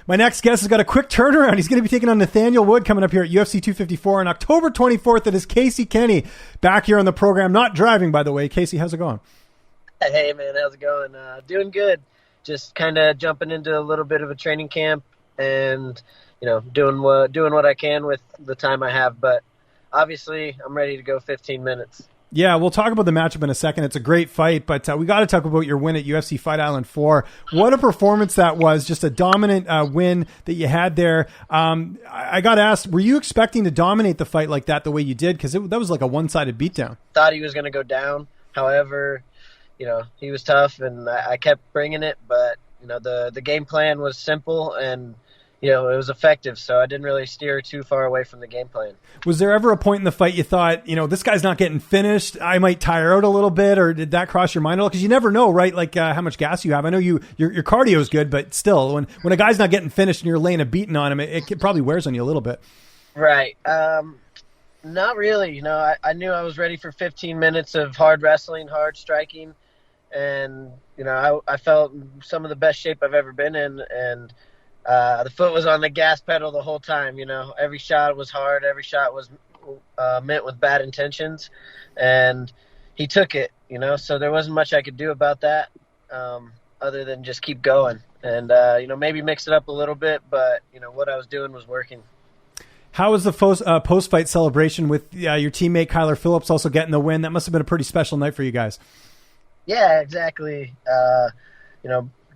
My next guest has got a quick turnaround. He's going to be taking on Nathaniel Wood coming up here at UFC 254 on October 24th. It is Kenney back here on the program. Not driving, by the way. Casey, how's it going? Hey, man, how's it going? Doing good. Just kind of jumping into a little bit of a training camp and, doing what I can with the time I have. But obviously, I'm ready to go 15 minutes. Yeah, we'll talk about the matchup in a second. It's a great fight, but we got to talk about your win at UFC Fight Island 4. What a performance that was. Just a dominant win that you had there. I got asked, were you expecting to dominate the fight like that the way you did? Because that was like a one-sided beatdown. Thought he was going to go down. However, he was tough, and I kept bringing it. But, the game plan was simple, and it was effective, so I didn't really steer too far away from the game plan. Was there ever a point in the fight you thought, this guy's not getting finished, I might tire out a little bit, or did that cross your mind at all? Because you never know, right, like how much gas you have. I know your cardio is good, but still, when a guy's not getting finished and you're laying a beating on him, it probably wears on you a little bit. Right. Not really. I knew I was ready for 15 minutes of hard wrestling, hard striking, and, I felt some of the best shape I've ever been in, and the foot was on the gas pedal the whole time. Every shot was hard. Every shot was meant with bad intentions, and he took it. So there wasn't much I could do about that, other than just keep going and maybe mix it up a little bit. But what I was doing was working. How was the post-fight celebration with your teammate Kyler Phillips also getting the win? That must have been a pretty special night for you guys. Yeah, exactly.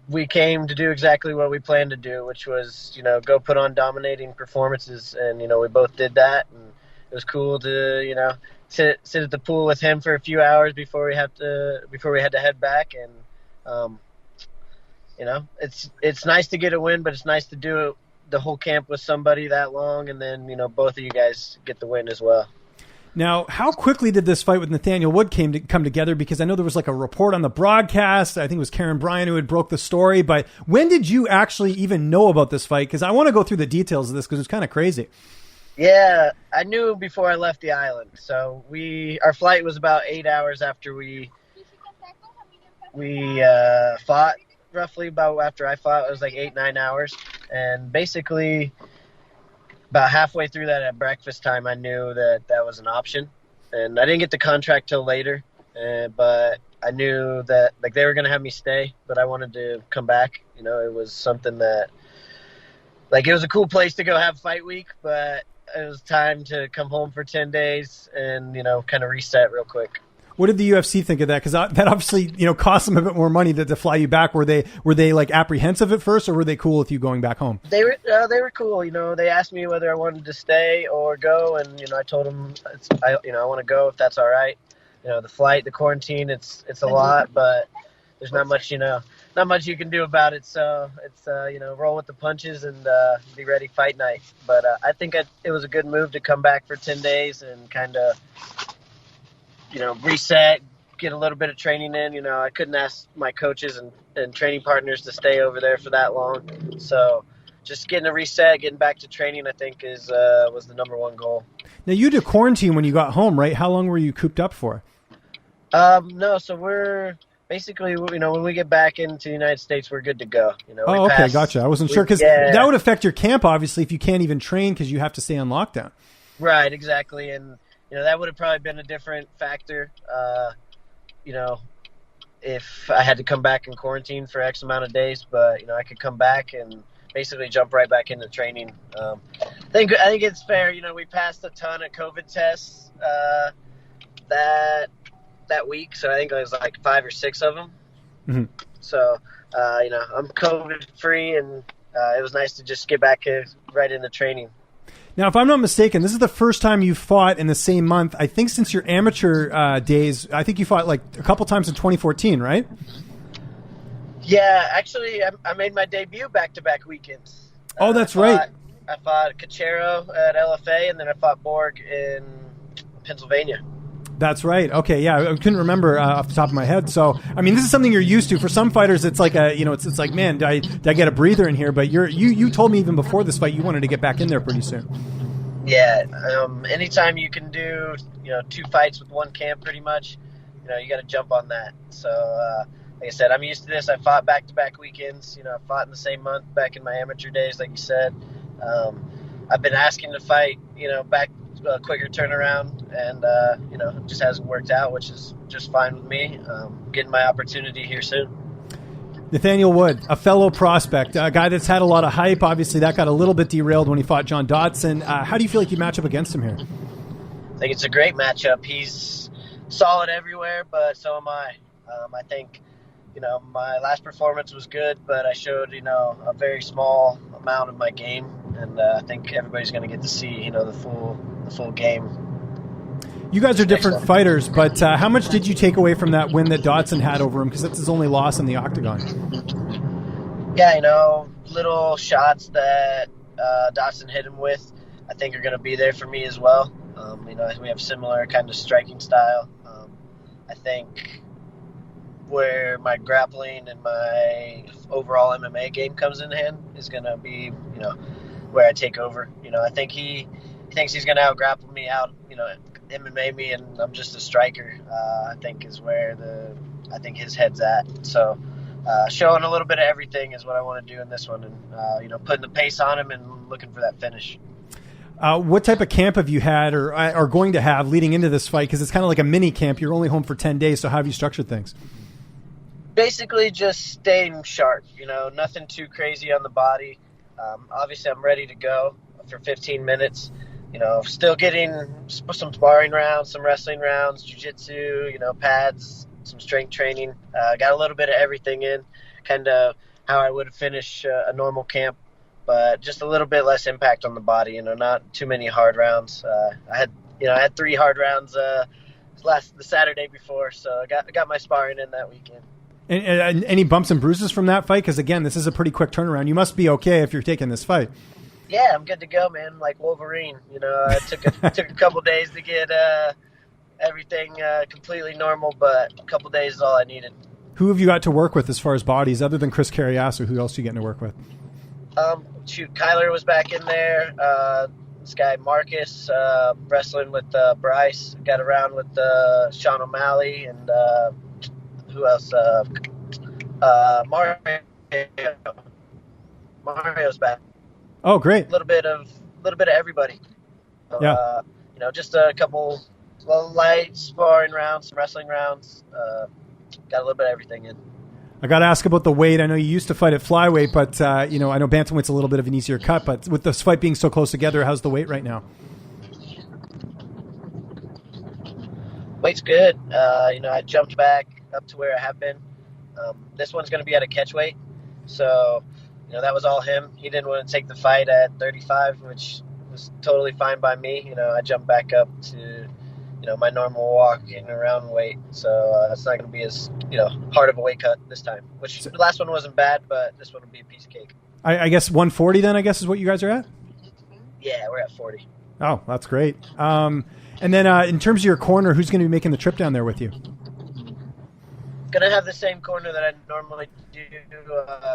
We came to do exactly what we planned to do, which was, go put on dominating performances. And, we both did that. And it was cool to, sit at the pool with him for a few hours before we had to head back. And, it's nice to get a win, but it's nice to do the whole camp with somebody that long. And then, both of you guys get the win as well. Now, how quickly did this fight with Nathaniel Wood come together? Because I know there was like a report on the broadcast. I think it was Karen Bryan who had broke the story. But when did you actually even know about this fight? Because I want to go through the details of this because it's kind of crazy. Yeah, I knew before I left the island. So our flight was about 8 hours after we fought. Roughly about after I fought, it was like 8-9 hours, and basically about halfway through that at breakfast time, I knew that was an option, and I didn't get the contract till later, but I knew that like they were going to have me stay, but I wanted to come back. It was something that like it was a cool place to go have fight week, but it was time to come home for 10 days and kind of reset real quick. What did the UFC think of that? Because that obviously, cost them a bit more money to fly you back. Were they like apprehensive at first, or were they cool with you going back home? They were cool. They asked me whether I wanted to stay or go, and I told them I want to go if that's all right. The flight, the quarantine, it's a lot, but there's not much you can do about it. So it's roll with the punches and be ready fight night. But I think it was a good move to come back for 10 days and kind of reset, get a little bit of training in. I couldn't ask my coaches and training partners to stay over there for that long. So just getting a reset, getting back to training, I think was the number one goal. Now, you did quarantine when you got home, right? How long were you cooped up for? No, so we're basically, when we get back into the United States, we're good to go. Okay, gotcha. I wasn't sure because that would affect your camp, obviously, if you can't even train because you have to stay on lockdown. Right, exactly. And that would have probably been a different factor, if I had to come back in quarantine for X amount of days. But, I could come back and basically jump right back into training. I think it's fair. We passed a ton of COVID tests that week. So I think it was like 5 or 6 of them. Mm-hmm. So, I'm COVID-free, and it was nice to just get back right into training. Now, if I'm not mistaken, this is the first time you fought in the same month. I think since your amateur days, I think you fought like a couple times in 2014, right? Yeah, actually, I made my debut back-to-back weekends. Oh, that's right. I fought Cachero at LFA, and then I fought Borg in Pennsylvania. That's right. Okay, yeah, I couldn't remember off the top of my head. So, I mean, this is something you're used to. For some fighters, it's like it's like, man, did I get a breather in here? But you told me even before this fight you wanted to get back in there pretty soon. Yeah, anytime you can do 2 fights with one camp, pretty much, you got to jump on that. So, like I said, I'm used to this. I fought back-to-back weekends. I fought in the same month back in my amateur days, like you said. I've been asking to fight, back a quicker turnaround, and it just hasn't worked out, which is just fine with me. Getting my opportunity here soon. Nathaniel Wood, a fellow prospect, a guy that's had a lot of hype. Obviously, that got a little bit derailed when he fought John Dodson. How do you feel like you match up against him here? I think it's a great matchup. He's solid everywhere, but so am I. I think, my last performance was good, but I showed, a very small amount of my game, and I think everybody's going to get to see, the full game. You guys are different fighters, but how much did you take away from that win that Dodson had over him? Because that's his only loss in the octagon. Yeah, little shots that Dodson hit him with, I think are going to be there for me as well. We have similar kind of striking style. I think where my grappling and my overall MMA game comes in hand is going to be, where I take over. I think he thinks he's going to out-grapple me, MMA me, and I'm just a striker, I think is where I think his head's at. So showing a little bit of everything is what I want to do in this one, and, putting the pace on him and looking for that finish. What type of camp have you had or are going to have leading into this fight? Because it's kind of like a mini camp. You're only home for 10 days, so how have you structured things? Basically just staying sharp, nothing too crazy on the body. Obviously, I'm ready to go for 15 minutes. Still getting some sparring rounds, some wrestling rounds, jiu-jitsu, pads, some strength training. Got a little bit of everything in, kind of how I would finish a normal camp, but just a little bit less impact on the body, not too many hard rounds. I had 3 hard rounds the Saturday before, so I got my sparring in that weekend. And any bumps and bruises from that fight? Because, again, this is a pretty quick turnaround. You must be okay if you're taking this fight. Yeah, I'm good to go, man. Like Wolverine, it took a couple days to get everything completely normal, but a couple days is all I needed. Who have you got to work with as far as bodies, other than Chris Carriasso? Who else are you getting to work with? Kyler was back in there. This guy Marcus wrestling with Bryce. Got around with Sean O'Malley and who else? Mario. Mario's back. Oh, great! A little bit of everybody. So, yeah. Just a couple light sparring rounds, some wrestling rounds. Got a little bit of everything in. I got to ask about the weight. I know you used to fight at flyweight, but I know bantamweight's a little bit of an easier cut. But with this fight being so close together, how's the weight right now? Weight's good. I jumped back up to where I have been. This one's going to be at a catch weight, so that was all him. He didn't want to take the fight at 35, which was totally fine by me. I jumped back up to my normal walking around weight, so it's not going to be as hard of a weight cut this time. Which the last one wasn't bad, but this one will be a piece of cake. I guess 140 then. I guess is what you guys are at. Yeah, we're at 40. Oh, that's great. And then in terms of your corner, who's going to be making the trip down there with you? Gonna have the same corner that I normally do.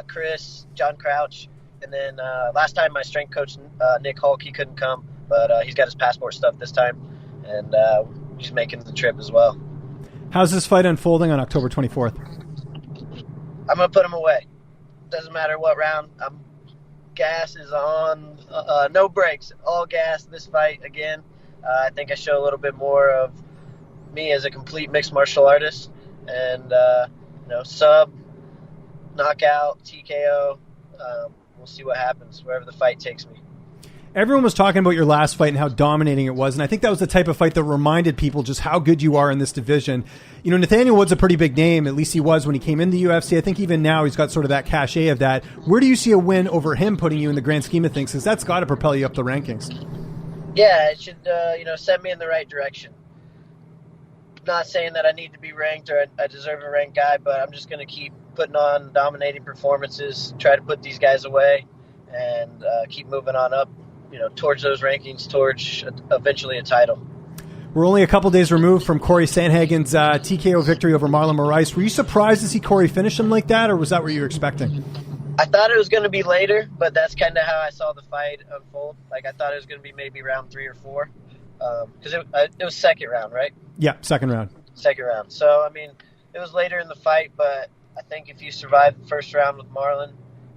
Chris, John Crouch, and then last time my strength coach Nick Hulk, he couldn't come, but he's got his passport stuff this time, and he's making the trip as well. How's this fight unfolding on October 24th? I'm gonna put him away. Doesn't matter what round. Gas is on, no brakes, all gas. This fight again. I think I show a little bit more of me as a complete mixed martial artist. And, sub, knockout, TKO, we'll see what happens wherever the fight takes me. Everyone was talking about your last fight and how dominating it was, and I think that was the type of fight that reminded people just how good you are in this division. Nathaniel Wood's a pretty big name, at least he was when he came in the UFC. I think even now he's got sort of that cachet of that. Where do you see a win over him putting you in the grand scheme of things? Because that's got to propel you up the rankings. Yeah, it should, send me in the right direction. Not saying that I need to be ranked or I deserve a ranked guy, but I'm just going to keep putting on dominating performances, try to put these guys away, and keep moving on up, towards those rankings, towards eventually a title. We're only a couple days removed from Corey Sandhagen's TKO victory over Marlon Moraes. Were you surprised to see Corey finish him like that, or was that what you were expecting? I thought it was going to be later, but that's kind of how I saw the fight unfold. Like, I thought it was going to be maybe round 3 or 4. Because it was second round, right? Yeah, second round. Second round. So, it was later in the fight, but I think if you survive the first round with Marlon,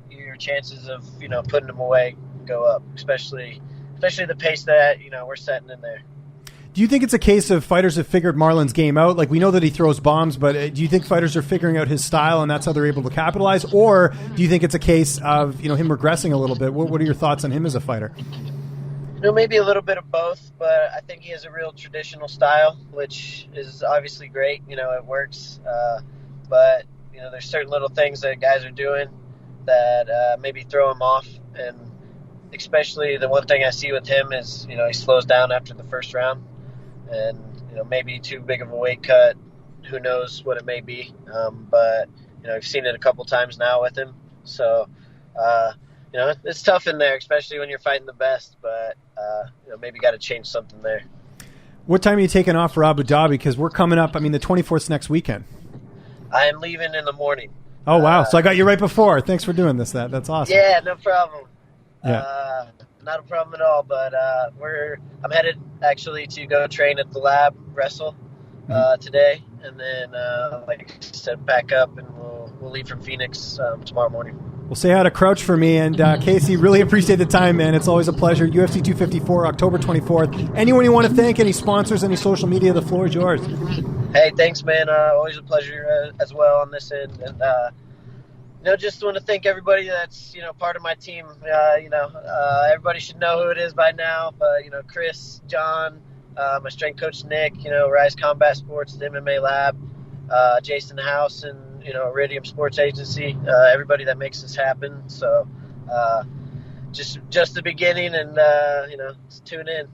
your chances of putting him away go up, especially the pace that we're setting in there. Do you think it's a case of fighters have figured Marlon's game out? Like, we know that he throws bombs, but do you think fighters are figuring out his style and that's how they're able to capitalize? Or do you think it's a case of, him regressing a little bit? What are your thoughts on him as a fighter? Maybe a little bit of both, but I think he has a real traditional style, which is obviously great. It works. But, there's certain little things that guys are doing that maybe throw him off. And especially the one thing I see with him is, he slows down after the first round. And, maybe too big of a weight cut. Who knows what it may be. But, I've seen it a couple times now with him. So, it's tough in there, especially when you're fighting the best. But, maybe got to change something there. What time are you taking off for Abu Dhabi? Because we're coming up, the 24th next weekend. I am leaving in the morning. Oh, wow. So I got you right before. Thanks for doing this. That's awesome. Yeah, no problem. Yeah. Not a problem at all, but I'm headed actually to go train at the lab, wrestle today, and then like I said, back up, and we'll leave from Phoenix tomorrow morning. Well, say hi to Crouch for me, and Casey, really appreciate the time, man. It's always a pleasure. UFC 254, October 24th. Anyone you want to thank, any sponsors, any social media, the floor is yours. Hey, thanks, man. Always a pleasure as well on this end, and just want to thank everybody that's, part of my team. Everybody should know who it is by now, but, Chris, John, my strength coach, Nick, Rise Combat Sports, the MMA Lab, Jason House, and, Iridium Sports Agency, everybody that makes this happen. So, just the beginning, and, tune in.